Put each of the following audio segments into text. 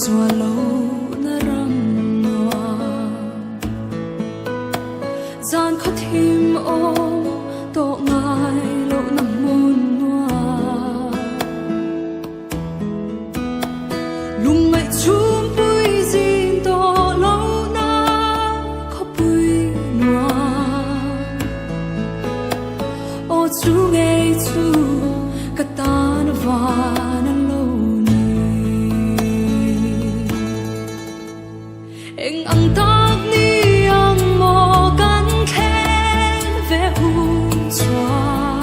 xóa lâu na răng noa gian khó thìm ô tổ ngài lâu nằm môn noa lung ngại chum bùi zin tổ lâu na khó bùi noa ô chú nghe chú cả ta nó và nó lâu anh ăn tóc ni ăn mò cắn khen về hôn xoa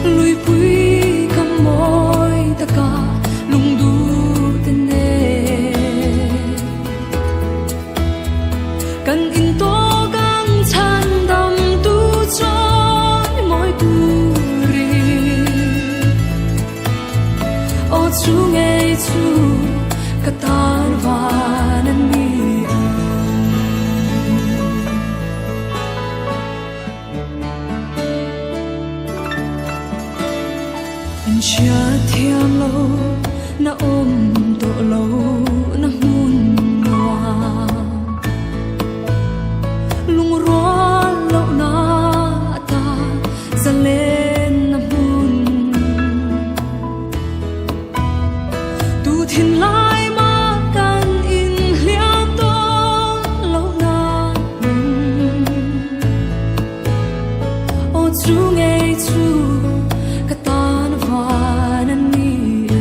lùi bùi cầm môi ta cả lung du tên nè cần in to căng chăn đầm tu cho môi tu ri ô chú nghe chú katan vanan ni anh chia thiam lâu na ôm tổ lâu na hun noa lung roa lâu na ta za lên na hun tu thiên la chú nghe chú cả ta nó và nên đi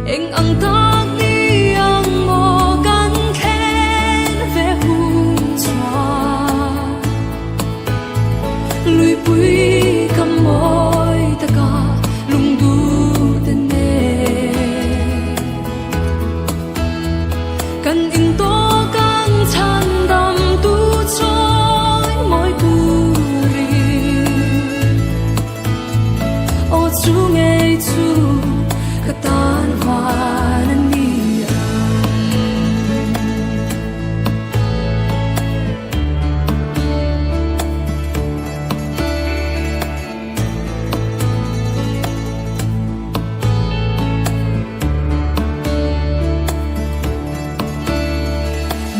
anh ăn tóc đi ăn mò cắn khen về hôn xoa lùi bùi cầm môi ta cả lung du tên nè cần in to căng chăn đầm tu chú nghe chú cả ta và nên đi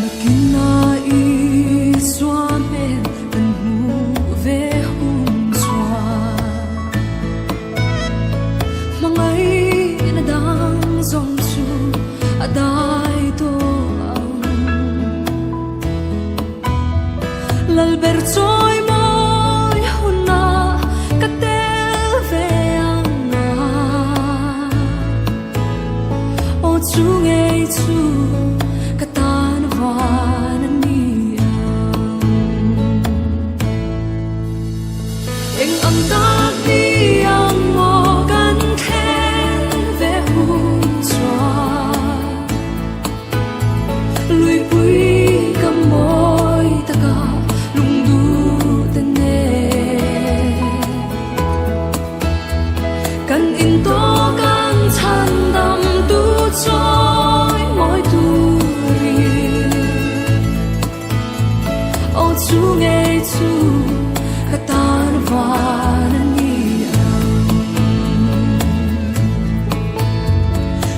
mà kinh na y xóa bên gần mu về hôn xóa mangai na dang zong chu adai to lal ber choi moi huna ka tel ve anga o chu nghe chu ka tan va nan ni anh âm ta đi ang mo gan về hôn xoa lùi bùi cầm môi ta cả lung du tên nè cần in to căng chăn đầm tu trôi môi tu ri ô chú nghe chú cả ta và nên đi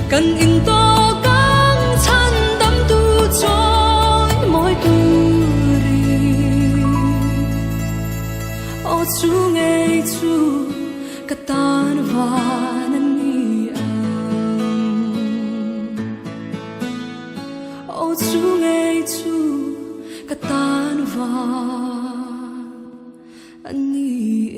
cần in to căng chăn đắm tu trôi môi tu ri ô chú nghe chú cả tan và nên đi ô chú nghe chú cả tan và anh đi